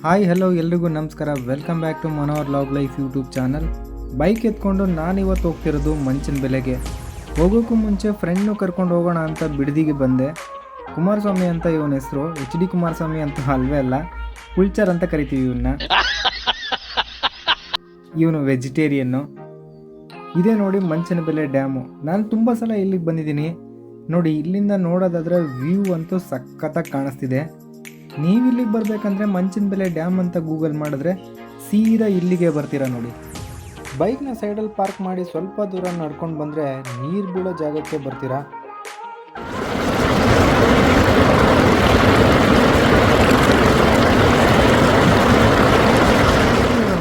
Hi hello ಎಲ್ರಿಗೂ ನಮಸ್ಕಾರ. Welcome back to Manohar log life YouTube channel. Bike ಎತ್ಕೊಂಡು ನಾನಿವತ್ತು ಹೋಗ್ತಿರೋದು ಮಂಚಿನ ಬೆಲೆಗೆ. ಹೋಗೋಕ್ಕೂ ಮುಂಚೆ ಫ್ರೆಂಡ್ನು ಕರ್ಕೊಂಡು ಹೋಗೋಣ ಅಂತ ಬಿಡದಿಗೆ ಬಂದೆ. ಕುಮಾರಸ್ವಾಮಿ ಅಂತ ಇವನ ಹೆಸರು, HD ಕುಮಾರಸ್ವಾಮಿ ಅಂತ ಅಲ್ವೇ ಅಲ್ಲ, ಕುಲ್ಚರ್ ಅಂತ ಕರಿತೀವಿ ಇವನ್ನ. ಇವನು ವೆಜಿಟೇರಿಯನ್ನು. ಇದೇ ನೋಡಿ ಮಂಚಿನ ಬೆಲೆ ಡ್ಯಾಮು. ನಾನು ತುಂಬ ಸಲ ಇಲ್ಲಿಗೆ ಬಂದಿದ್ದೀನಿ ನೋಡಿ. ಇಲ್ಲಿಂದ ನೋಡೋದಾದರೆ ವ್ಯೂ ಅಂತೂ ಸಖತ್ತಾಗಿ ಕಾಣಿಸ್ತಿದೆ. ನೀವು ಇಲ್ಲಿಗೆ ಬರಬೇಕಂದ್ರೆ ಮಂಚಿನ ಬೆಲೆ ಡ್ಯಾಮ್ ಅಂತ ಗೂಗಲ್ ಮಾಡಿದ್ರೆ ಸೀದಾ ಇಲ್ಲಿಗೆ ಬರ್ತೀರಾ ನೋಡಿ. ಬೈಕ್ನ ಸೈಡಲ್ಲಿ ಪಾರ್ಕ್ ಮಾಡಿ ಸ್ವಲ್ಪ ದೂರ ನಡ್ಕೊಂಡು ಬಂದರೆ ನೀರು ಬೀಳೋ ಜಾಗಕ್ಕೆ ಬರ್ತೀರಾ.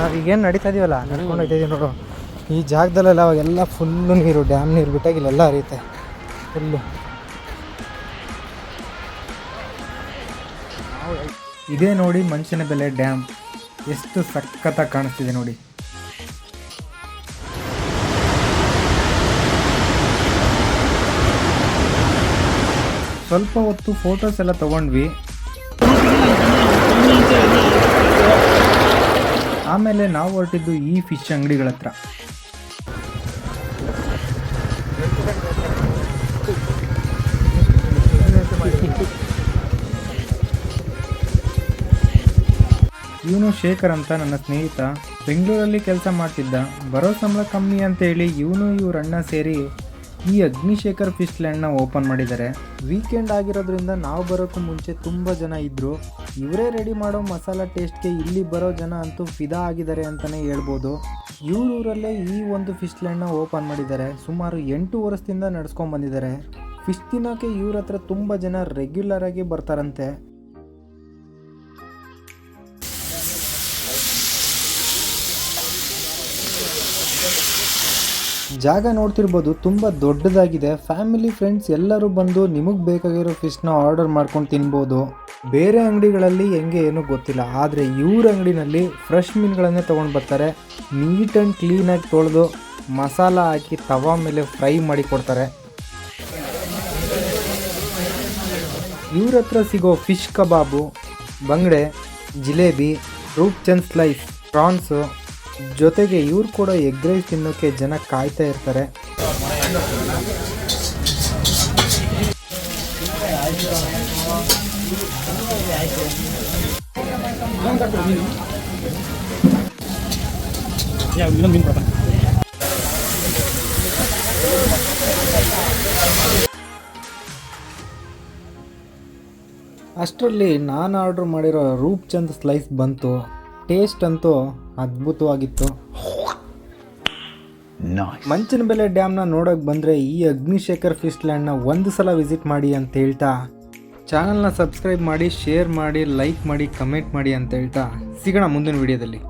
ನಾವೀಗೇನು ನಡೀತಾ ಇದೀವಲ್ಲ, ನಡ್ಕೊಂಡು ಹೋಗ್ತಾ ಇದೀವಿ ನೋಡು. ಈ ಜಾಗದಲ್ಲೆಲ್ಲ ಅವಾಗೆಲ್ಲ ಫುಲ್ಲು ನೀರು, ಡ್ಯಾಮ್ ನೀರು ಬಿಟ್ಟಾಗ ಇಲ್ಲೆಲ್ಲ ಹರಿಯುತ್ತೆ ಫುಲ್ಲು. ಇದೇ ನೋಡಿ ಮಂಚಿನ ಬೆಲೆ ಡ್ಯಾಮ್, ಎಷ್ಟು ಸಖತ್ತಾಗಿ ಕಾಣಿಸ್ತಿದೆ ನೋಡಿ. ಸ್ವಲ್ಪ ಹೊತ್ತು ಫೋಟೋಸ್ ಎಲ್ಲ ತಗೊಂಡ್ವಿ. ಆಮೇಲೆ ನಾವು ಹೊರಟಿದ್ದು ಈ ಫಿಶ್ ಅಂಗಡಿಗಳ ಹತ್ರ. ಇವನು ಶೇಖರ್ ಅಂತ ನನ್ನ ಸ್ನೇಹಿತ, ಬೆಂಗಳೂರಲ್ಲಿ ಕೆಲಸ ಮಾಡ್ತಿದ್ದ. ಬರೋ ಸಂಬಳ ಕಮ್ಮಿ ಅಂತೇಳಿ ಇವನು ಇವ್ರ ಅಣ್ಣ ಸೇರಿ ಈ ಅಗ್ನಿಶೇಖರ್ ಫಿಶ್ ಲ್ಯಾಂಡ್ನ ಓಪನ್ ಮಾಡಿದ್ದಾರೆ. ವೀಕೆಂಡ್ ಆಗಿರೋದ್ರಿಂದ ನಾವು ಬರೋಕ್ಕೂ ಮುಂಚೆ ತುಂಬ ಜನ ಇದ್ದರು. ಇವರೇ ರೆಡಿ ಮಾಡೋ ಮಸಾಲ ಟೇಸ್ಟ್ಗೆ ಇಲ್ಲಿ ಬರೋ ಜನ ಅಂತೂ ಫಿದಾ ಆಗಿದ್ದಾರೆ ಅಂತಲೇ ಹೇಳ್ಬೋದು. ಊರಲ್ಲೇ ಈ ಒಂದು ಫಿಶ್ ಲ್ಯಾಂಡ್ನ ಓಪನ್ ಮಾಡಿದ್ದಾರೆ. ಸುಮಾರು 8 ವರ್ಷದಿಂದ ನಡೆಸ್ಕೊಂಡು ಬಂದಿದ್ದಾರೆ. ಫಿಶ್ ತಿನ್ನೋಕ್ಕೆ ಇವ್ರ ಹತ್ರ ತುಂಬ ಜನ ರೆಗ್ಯುಲರ್ ಆಗಿ ಬರ್ತಾರಂತೆ. ಜಾಗ ನೋಡ್ತಿರ್ಬೋದು, ತುಂಬ ದೊಡ್ಡದಾಗಿದೆ. ಫ್ಯಾಮಿಲಿ ಫ್ರೆಂಡ್ಸ್ ಎಲ್ಲರೂ ಬಂದು ನಿಮಗೆ ಬೇಕಾಗಿರೋ ಫಿಶ್ನ ಆರ್ಡರ್ ಮಾಡ್ಕೊಂಡು ತಿನ್ಬೋದು. ಬೇರೆ ಅಂಗಡಿಗಳಲ್ಲಿ ಹೆಂಗೆ ಏನೂ ಗೊತ್ತಿಲ್ಲ, ಆದರೆ ಇವ್ರ ಅಂಗಡಿನಲ್ಲಿ ಫ್ರೆಶ್ ಮೀನುಗಳನ್ನೇ ತೊಗೊಂಡು ಬರ್ತಾರೆ. ನೀಟ್ ಆ್ಯಂಡ್ ಕ್ಲೀನಾಗಿ ತೊಳೆದು ಮಸಾಲ ಹಾಕಿ ತವಾ ಮೇಲೆ ಫ್ರೈ ಮಾಡಿ ಕೊಡ್ತಾರೆ. ಇವ್ರ ಹತ್ರ ಸಿಗೋ ಫಿಶ್ ಕಬಾಬು, ಬಂಗಡೆ, ಜಿಲೇಬಿ, ರೂಪ್ಚಂದ್ ಸ್ಲೈಸ್, ಪ್ರಾನ್ಸು, ಜೊತೆಗೆ ಇವ್ರು ಕೂಡ ಎಗ್ ರೈಸ್ ತಿನ್ನೋಕ್ಕೆ ಜನ ಕಾಯ್ತಾ ಇರ್ತಾರೆ. ಅಷ್ಟರಲ್ಲಿ ನಾನು ಆರ್ಡ್ರ್ ಮಾಡಿರೋ ರೂಪ್ಚಂದ್ ಸ್ಲೈಸ್ ಬಂತು. ಟೇಸ್ಟ್ ಅಂತೂ ಅದ್ಭುತವಾಗಿತ್ತು. ಮಂಚಿನ ಬೆಲೆ ಡ್ಯಾಮ್ನ ನೋಡೋಕೆ ಬಂದರೆ ಈ ಅಗ್ನಿಶೇಖರ್ ಫಿಶ್ ಲ್ಯಾಂಡ್ನ ಒಂದು ಸಲ ವಿಸಿಟ್ ಮಾಡಿ ಅಂತ ಹೇಳ್ತಾ, ಚಾನಲ್ನ ಸಬ್ಸ್ಕ್ರೈಬ್ ಮಾಡಿ, ಶೇರ್ ಮಾಡಿ, ಲೈಕ್ ಮಾಡಿ, ಕಮೆಂಟ್ ಮಾಡಿ ಅಂತ ಹೇಳ್ತಾ ಸಿಗೋಣ ಮುಂದಿನ ವಿಡಿಯೋದಲ್ಲಿ.